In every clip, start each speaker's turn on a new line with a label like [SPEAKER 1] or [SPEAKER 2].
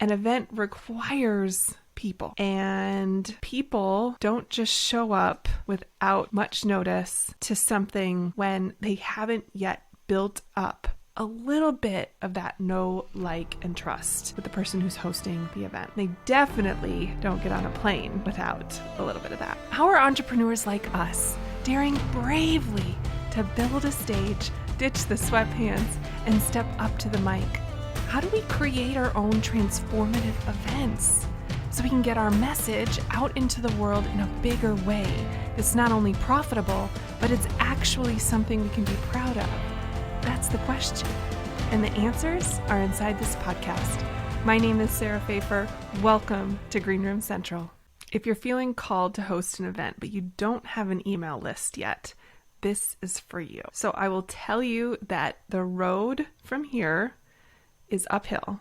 [SPEAKER 1] An event requires people, and people don't just show up without much notice to something when they haven't yet built up a little bit of that know, like, and trust with the person who's hosting the event. They definitely don't get on a plane without a little bit of that. How are entrepreneurs like us daring bravely to build a stage, ditch the sweatpants, and step up to the mic? How do we create our own transformative events so we can get our message out into the world in a bigger way? It's not only profitable, but it's actually something we can be proud of. That's the question. And the answers are inside this podcast. My name is Sarah Pfeiffer. Welcome to Green Room Central. If you're feeling called to host an event, but you don't have an email list yet, this is for you. So I will tell you that the road from here is uphill,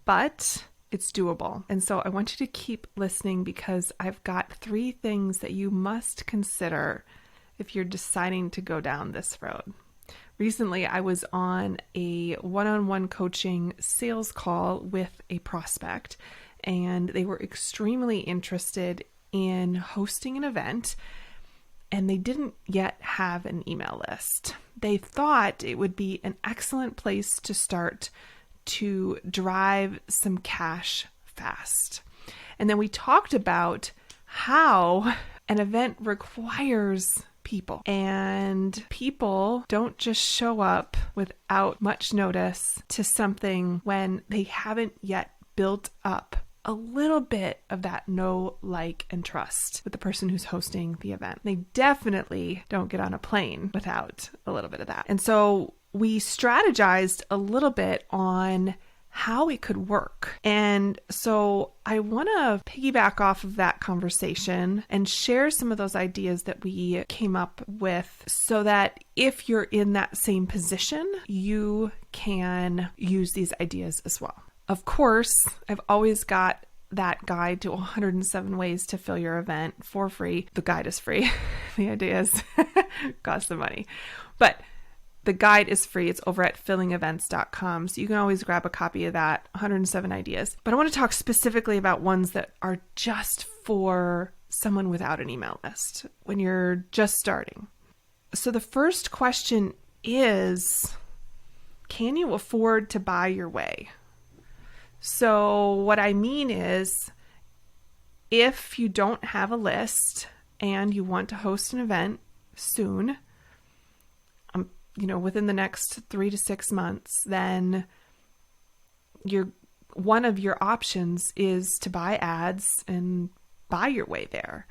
[SPEAKER 1] but it's doable. And so I want you to keep listening because I've got 3 things that you must consider if you're deciding to go down this road. Recently, I was on a one-on-one coaching sales call with a prospect, and they were extremely interested in hosting an event, and they didn't yet have an email list. They thought it would be an excellent place to start to drive some cash fast. And then we talked about how an event requires people, and people don't just show up without much notice to something when they haven't yet built up a little bit of that know, like, and trust with the person who's hosting the event. They definitely don't get on a plane without a little bit of that. And so we strategized a little bit on how it could work. And so I want to piggyback off of that conversation and share some of those ideas that we came up with so that if you're in that same position, you can use these ideas as well. Of course, I've always got that guide to 107 ways to fill your event for free. The guide is free. The ideas cost some money. But the guide is free. It's over at fillingevents.com. So you can always grab a copy of that, 107 ideas. But I want to talk specifically about ones that are just for someone without an email list when you're just starting. So the first question is, can you afford to buy your way? So what I mean is, if you don't have a list and you want to host an event soon, within the next 3 to 6 months, then one of your options is to buy ads and buy your way there.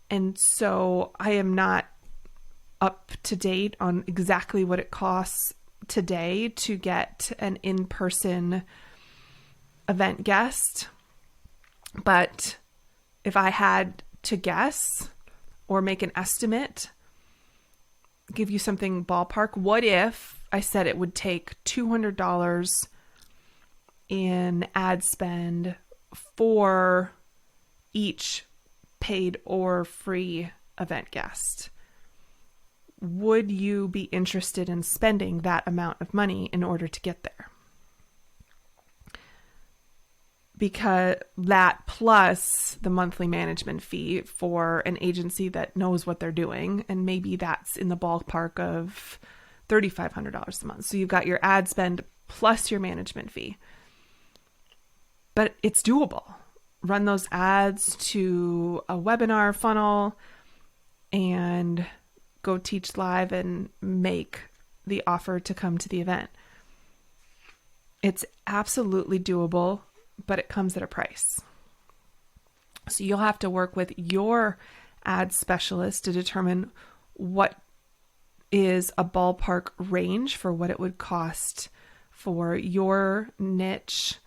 [SPEAKER 1] And so I am not up to date on exactly what it costs today to get an in-person event guest. But if I had to guess or make an estimate, give you something ballpark, what if I said it would take $200 in ad spend for each paid or free event guest? Would you be interested in spending that amount of money in order to get there? Because that plus the monthly management fee for an agency that knows what they're doing, and maybe that's in the ballpark of $3,500 a month. So you've got your ad spend plus your management fee. But it's doable. Run those ads to a webinar funnel and go teach live and make the offer to come to the event. It's absolutely doable, but it comes at a price. So you'll have to work with your ad specialist to determine what is a ballpark range for what it would cost for your niche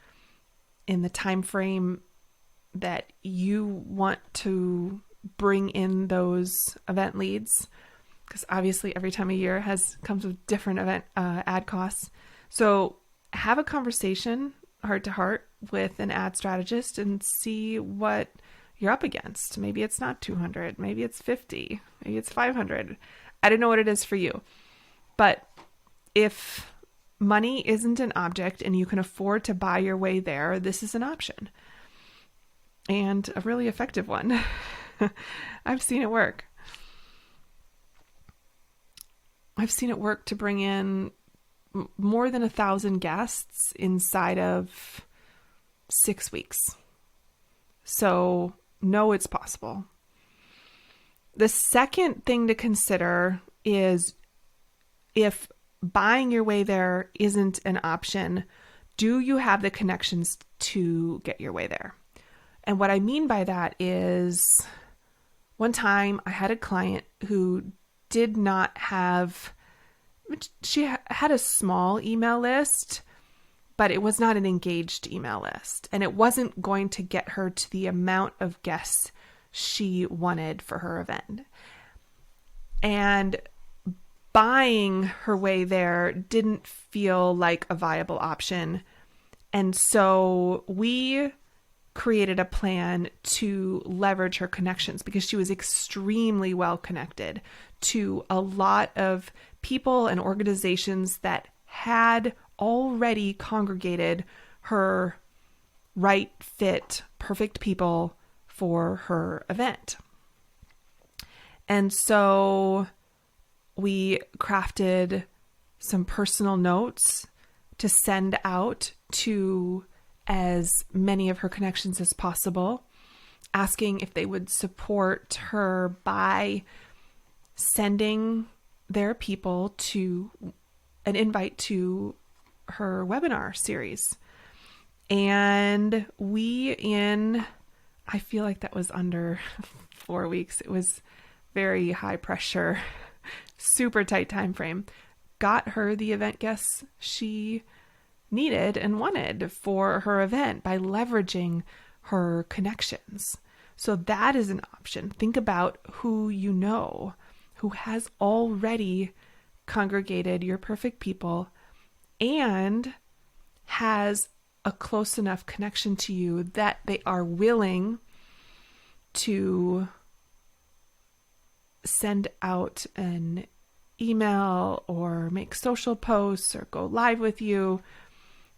[SPEAKER 1] in the time frame that you want to bring in those event leads, because obviously every time of year comes with different event ad costs. So have a conversation heart to heart with an ad strategist and see what you're up against. Maybe it's not 200, maybe it's 50, maybe it's 500. I don't know what it is for you. But if money isn't an object and you can afford to buy your way there, this is an option. And a really effective one. I've seen it work. I've seen it work to bring in more than 1,000 guests inside of 6 weeks. So, no, it's possible. The second thing to consider is if buying your way there isn't an option, do you have the connections to get your way there? And what I mean by that is one time I had a client who did not have, she had a small email list, but it was not an engaged email list. And it wasn't going to get her to the amount of guests she wanted for her event. And buying her way there didn't feel like a viable option. And so we created a plan to leverage her connections because she was extremely well connected to a lot of people and organizations that had already congregated her right fit, perfect people for her event. And so we crafted some personal notes to send out to as many of her connections as possible, asking if they would support her by sending their people to an invite to her webinar series. And I feel like that was under 4 weeks. It was very high pressure, super tight time frame. Got her the event guests she needed and wanted for her event by leveraging her connections. So that is an option. Think about who you know who has already congregated your perfect people and has a close enough connection to you that they are willing to send out an email or make social posts or go live with you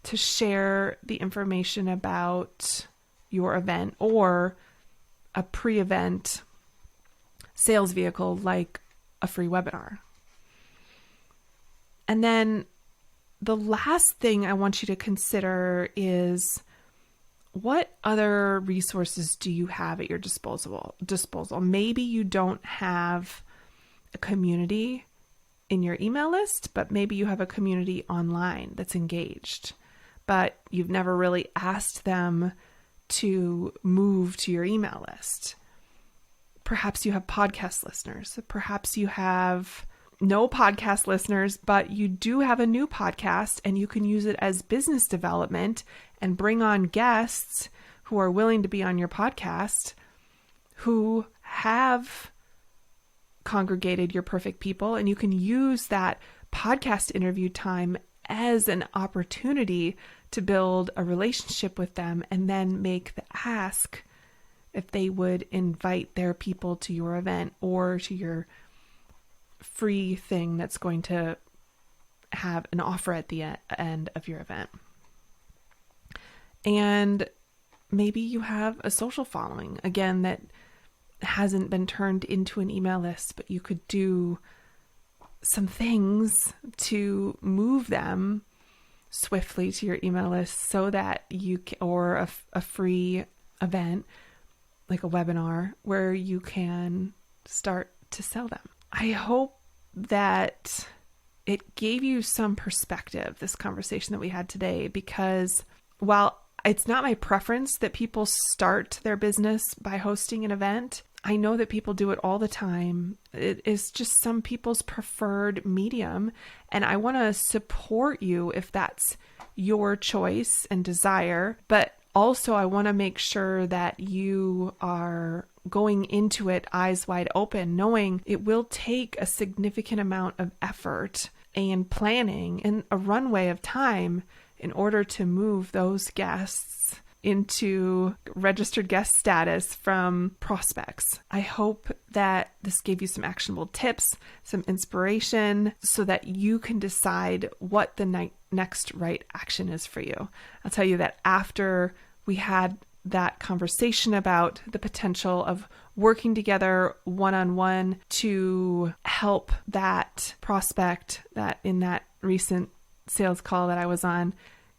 [SPEAKER 1] to share the information about your event or a pre-event sales vehicle like a free webinar. And then the last thing I want you to consider is what other resources do you have at your disposal? Maybe you don't have a community in your email list, but maybe you have a community online that's engaged, but you've never really asked them to move to your email list. Perhaps you have podcast listeners. Perhaps you have no podcast listeners, but you do have a new podcast and you can use it as business development and bring on guests who are willing to be on your podcast who have congregated your perfect people. And you can use that podcast interview time as an opportunity to build a relationship with them and then make the ask if they would invite their people to your event or to your free thing that's going to have an offer at the end of your event. And maybe you have a social following, again, that hasn't been turned into an email list, but you could do some things to move them swiftly to your email list so that you can, or a free event like a webinar where you can start to sell them. I hope that it gave you some perspective, this conversation that we had today, because while it's not my preference that people start their business by hosting an event, I know that people do it all the time. It is just some people's preferred medium, and I want to support you if that's your choice and desire, but also I want to make sure that you are going into it eyes wide open, knowing it will take a significant amount of effort and planning and a runway of time in order to move those guests into registered guest status from prospects. I hope that this gave you some actionable tips, some inspiration, so that you can decide what the next right action is for you. I'll tell you that after we had that conversation about the potential of working together one-on-one to help that prospect that in that recent sales call that I was on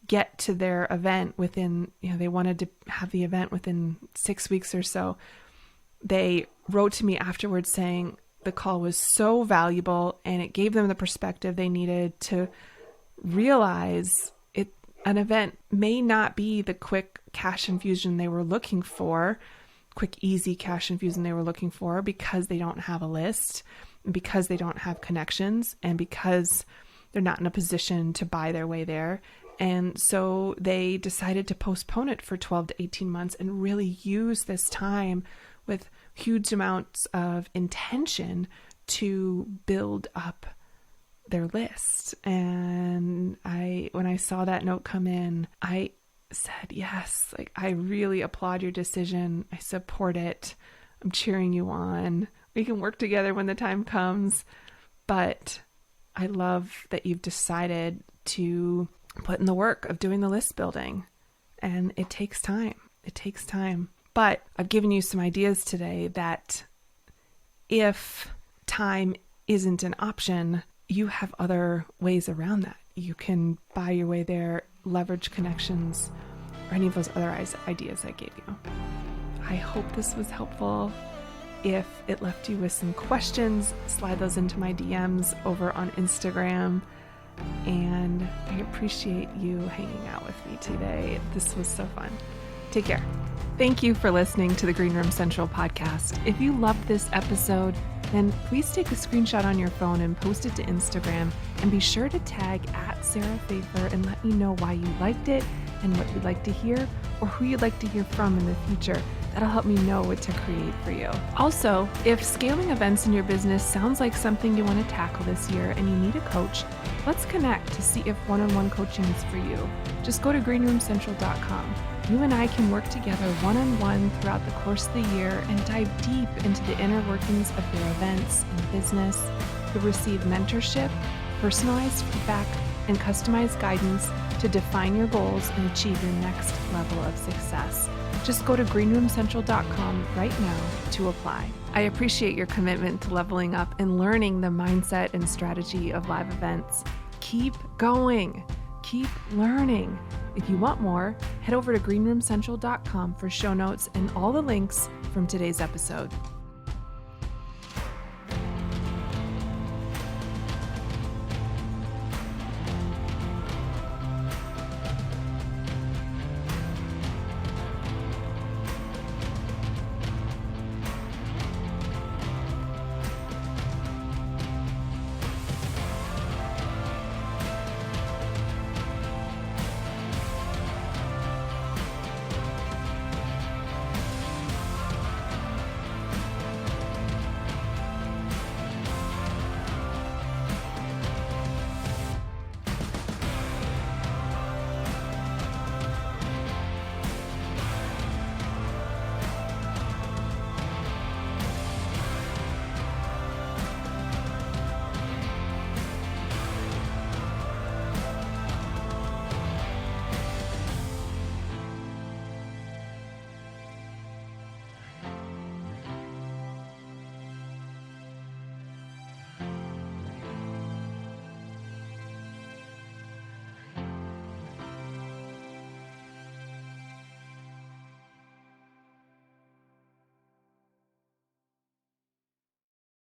[SPEAKER 1] get to their event within, they wanted to have the event within 6 weeks or so. They wrote to me afterwards saying the call was so valuable and it gave them the perspective they needed to realize an event may not be the quick cash infusion they were looking for, quick, easy cash infusion they were looking for, because they don't have a list, because they don't have connections, and because they're not in a position to buy their way there. And so they decided to postpone it for 12 to 18 months and really use this time with huge amounts of intention to build up their list. And when I saw that note come in, I said, yes, I really applaud your decision. I support it. I'm cheering you on. We can work together when the time comes. But I love that you've decided to put in the work of doing the list building. And it takes time. It takes time. But I've given you some ideas today that if time isn't an option, you have other ways around that. You can buy your way there, leverage connections, or any of those other ideas I gave you. I hope this was helpful. If it left you with some questions, slide those into my DMs over on Instagram. And I appreciate you hanging out with me today. This was so fun. Take care. Thank you for listening to the Green Room Central podcast. If you loved this episode, then please take a screenshot on your phone and post it to Instagram, and be sure to tag @SarahPfeiffer and let me know why you liked it and what you'd like to hear, or who you'd like to hear from in the future. That'll help me know what to create for you. Also, if scaling events in your business sounds like something you want to tackle this year and you need a coach, let's connect to see if one-on-one coaching is for you. Just go to greenroomcentral.com. You and I can work together one-on-one throughout the course of the year and dive deep into the inner workings of your events and business. You'll receive mentorship, personalized feedback, and customized guidance to define your goals and achieve your next level of success. Just go to greenroomcentral.com right now to apply. I appreciate your commitment to leveling up and learning the mindset and strategy of live events. Keep going. Keep learning. If you want more, head over to greenroomcentral.com for show notes and all the links from today's episode.